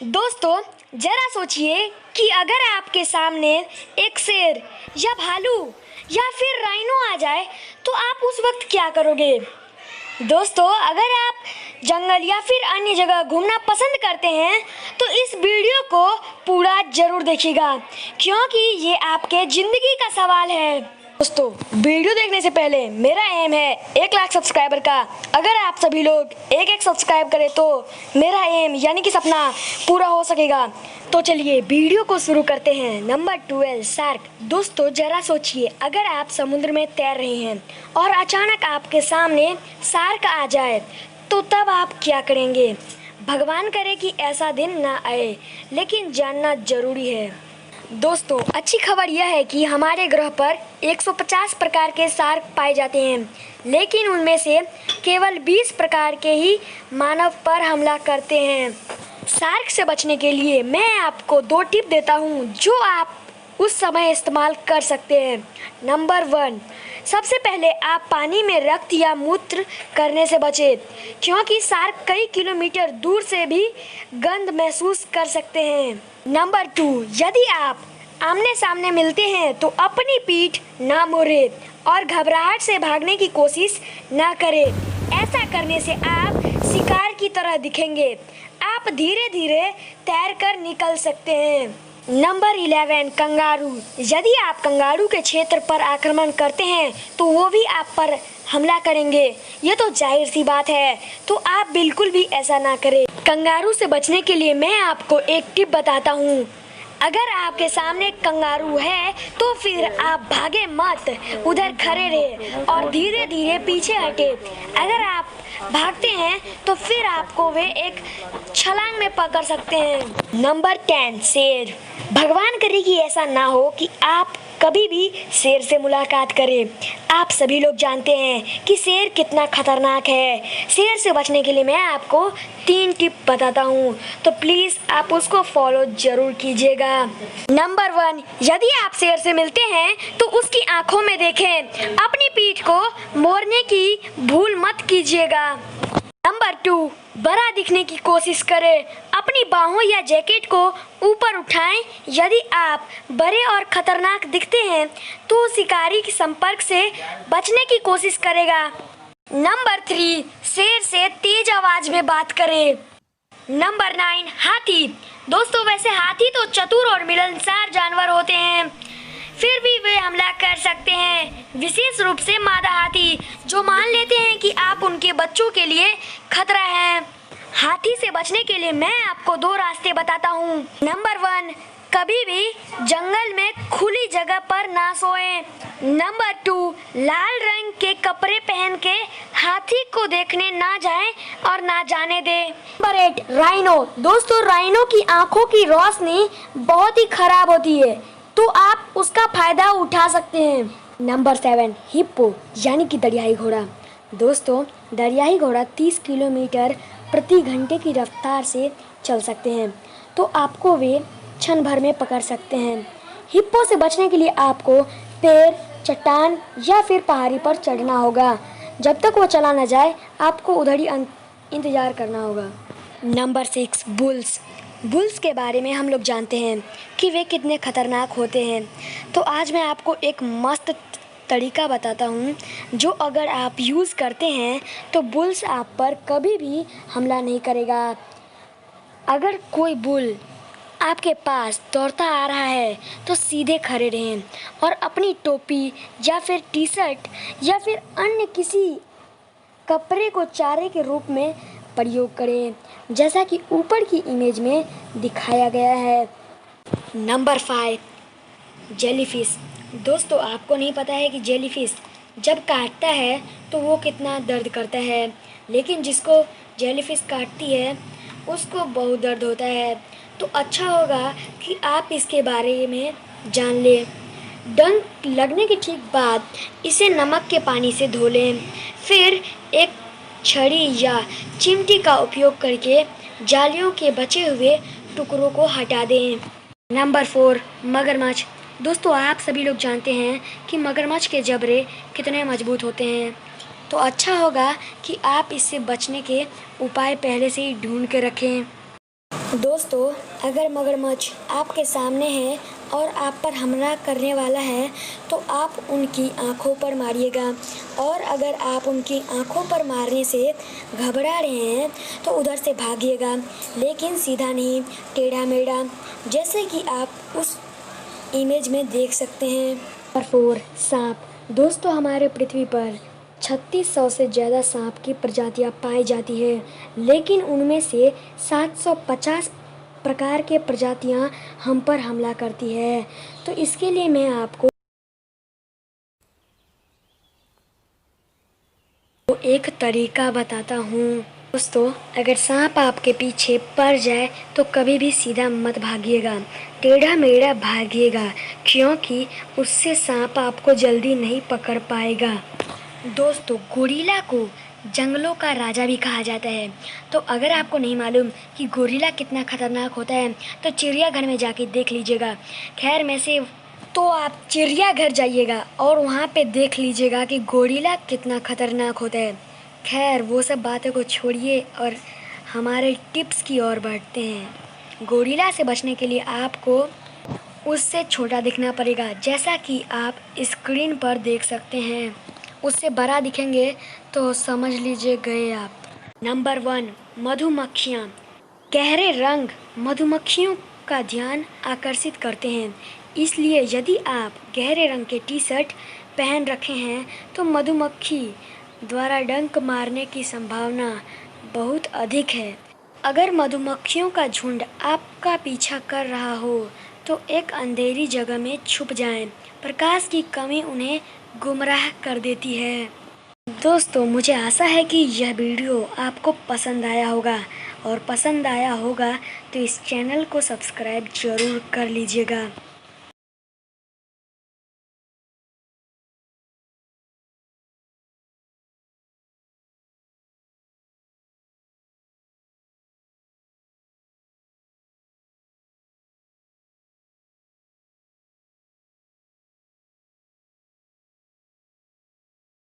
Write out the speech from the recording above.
दोस्तों, जरा सोचिए कि अगर आपके सामने एक शेर या भालू या फिर राइनो आ जाए तो आप उस वक्त क्या करोगे। दोस्तों, अगर आप जंगल या फिर अन्य जगह घूमना पसंद करते हैं तो इस वीडियो को पूरा जरूर देखिएगा, क्योंकि ये आपके ज़िंदगी का सवाल है। दोस्तों, वीडियो देखने से पहले मेरा एम है 1 लाख सब्सक्राइबर का। अगर आप सभी लोग एक सब्सक्राइब करें तो मेरा एम यानी कि सपना पूरा हो सकेगा। तो चलिए वीडियो को शुरू करते हैं। Number 12, shark. दोस्तों, जरा सोचिए, अगर आप समुद्र में तैर रहे हैं और अचानक आपके सामने शार्क आ जाए तो तब आप क्या करेंगे। भगवान करे कि ऐसा दिन ना आए, लेकिन जानना जरूरी है। दोस्तों, अच्छी खबर यह है कि हमारे ग्रह पर 150 प्रकार के शार्क पाए जाते हैं, लेकिन उनमें से केवल 20 प्रकार के ही मानव पर हमला करते हैं। शार्क से बचने के लिए मैं आपको 2 टिप देता हूं जो आप उस समय इस्तेमाल कर सकते हैं। नंबर 1, सबसे पहले आप पानी में रक्त या मूत्र करने से बचें, क्योंकि शार्क कई किलोमीटर दूर से भी गंध महसूस कर सकते हैं। नंबर 2, यदि आप आमने सामने मिलते हैं तो अपनी पीठ ना मोड़ें और घबराहट से भागने की कोशिश ना करें। ऐसा करने से आप शिकार की तरह दिखेंगे। आप धीरे धीरे तैरकर निकल सकते हैं। Number 11, kangaroo. यदि आप कंगारू के क्षेत्र पर आक्रमण करते हैं तो वो भी आप पर हमला करेंगे। ये तो जाहिर सी बात है, तो आप बिल्कुल भी ऐसा ना करें। कंगारू से बचने के लिए मैं आपको एक टिप बताता हूँ। अगर आपके सामने कंगारू है तो फिर आप भागे मत, उधर खड़े रहे और धीरे धीरे पीछे हटे। अगर आप भागते हैं तो फिर आपको वे एक छलांग में पकड़ सकते हैं। नंबर 10, शेर। भगवान करे कि ऐसा ना हो कि आप कभी भी शेर से मुलाकात करें। आप सभी लोग जानते हैं कि शेर कितना खतरनाक है। शेर से बचने के लिए मैं आपको 3 टिप बताता हूँ, तो प्लीज़ आप उसको फॉलो जरूर कीजिएगा। नंबर 1, यदि आप शेर से मिलते हैं तो उसकी आंखों में देखें। अपनी पीठ को मोड़ने की भूल मत कीजिएगा। नंबर 2, बड़ा दिखने की कोशिश करें। अपनी बाहों या जैकेट को ऊपर उठाएं। यदि आप बड़े और खतरनाक दिखते हैं तो शिकारी के संपर्क से बचने की कोशिश करेगा। नंबर 3, शेर से तेज आवाज में बात करें। नंबर 9, हाथी। दोस्तों, वैसे हाथी तो चतुर और मिलनसार जानवर होते हैं, फिर भी वे हमला कर सकते हैं, विशेष रूप से मादा हाथी, जो मान लेते हैं कि आप उनके बच्चों के लिए खतरा हैं। हाथी से बचने के लिए मैं आपको 2 रास्ते बताता हूँ। नंबर 1, कभी भी जंगल में खुली जगह पर ना सोएं। नंबर 2, लाल रंग के कपड़े पहन के हाथी को देखने ना जाएं और ना जाने दें। Number 8, rhino. दोस्तों, राइनो की आंखों की रोशनी बहुत ही खराब होती है, तो आप उसका फायदा उठा सकते हैं। नंबर 7, हिप्पो यानी कि दरियाई घोड़ा। दोस्तों, दरियाई घोड़ा 30 किलोमीटर प्रति घंटे की रफ्तार से चल सकते हैं, तो आपको वे क्षण भर में पकड़ सकते हैं। हिप्पो से बचने के लिए आपको पेड़, चट्टान या फिर पहाड़ी पर चढ़ना होगा। जब तक वो चला न जाए आपको उधर ही इंतजार करना होगा। Number 6, bulls. बुल्स के बारे में हम लोग जानते हैं कि वे कितने खतरनाक होते हैं, तो आज मैं आपको एक मस्त तरीका बताता हूँ जो अगर आप यूज़ करते हैं तो बुल्स आप पर कभी भी हमला नहीं करेगा। अगर कोई बुल आपके पास दौड़ता आ रहा है तो सीधे खड़े रहें और अपनी टोपी या फिर टी-शर्ट या फिर अन्य किसी कपड़े को चारे के रूप में प्रयोग करें, जैसा कि ऊपर की इमेज में दिखाया गया है। Number 5, jellyfish. दोस्तों, आपको नहीं पता है कि जेलीफिश जब काटता है तो वो कितना दर्द करता है, लेकिन जिसको जेलीफिश काटती है उसको बहुत दर्द होता है। तो अच्छा होगा कि आप इसके बारे में जान लें। डंक लगने के ठीक बाद इसे नमक के पानी से धो लें, फिर एक छड़ी या चिमटी का उपयोग करके जालियों के बचे हुए टुकड़ों को हटा दें। नंबर 4, मगरमच्छ। दोस्तों, आप सभी लोग जानते हैं कि मगरमच्छ के जबड़े कितने मजबूत होते हैं, तो अच्छा होगा कि आप इससे बचने के उपाय पहले से ही ढूंढ के रखें। दोस्तों, अगर मगरमच्छ आपके सामने है और आप पर हमला करने वाला है तो आप उनकी आंखों पर मारिएगा, और अगर आप उनकी आंखों पर मारने से घबरा रहे हैं तो उधर से भागिएगा, लेकिन सीधा नहीं, टेढ़ा मेढ़ा, जैसे कि आप उस इमेज में देख सकते हैं। नंबर 4, सांप। दोस्तों, हमारे पृथ्वी पर 3600 से ज़्यादा सांप की प्रजातियां पाई जाती है, लेकिन उनमें से 750 प्रकार के प्रजातियां हम पर हमला करती है। तो इसके लिए मैं आपको एक तरीका बताता हूँ। दोस्तों, अगर सांप आपके पीछे पड़ जाए तो कभी भी सीधा मत भागिएगा, टेढ़ा मेढ़ा भागिएगा, क्योंकि उससे सांप आपको जल्दी नहीं पकड़ पाएगा। दोस्तों, गोरिल्ला को जंगलों का राजा भी कहा जाता है। तो अगर आपको नहीं मालूम कि गोरिल्ला कितना खतरनाक होता है तो चिड़ियाघर में जाके देख लीजिएगा। खैर में से तो आप चिड़ियाघर जाइएगा और वहाँ पे देख लीजिएगा कि गोरिल्ला कितना खतरनाक होता है। खैर, वो सब बातों को छोड़िए और हमारे टिप्स की ओर बढ़ते हैं। गोरिल्ला से बचने के लिए आपको उससे छोटा दिखना पड़ेगा, जैसा कि आप स्क्रीन पर देख सकते हैं। उससे बड़ा दिखेंगे तो समझ लीजिए गए आप। नंबर 1, मधुमक्खियाँ। गहरे रंग मधुमक्खियों का ध्यान आकर्षित करते हैं, इसलिए यदि आप गहरे रंग के टी शर्ट पहन रखे हैं तो मधुमक्खी द्वारा डंक मारने की संभावना बहुत अधिक है। अगर मधुमक्खियों का झुंड आपका पीछा कर रहा हो तो एक अंधेरी जगह में छुप जाएं। प्रकाश की कमी उन्हें गुमराह कर देती है। दोस्तों, मुझे आशा है कि यह वीडियो आपको पसंद आया होगा, और पसंद आया होगा तो इस चैनल को सब्सक्राइब जरूर कर लीजिएगा।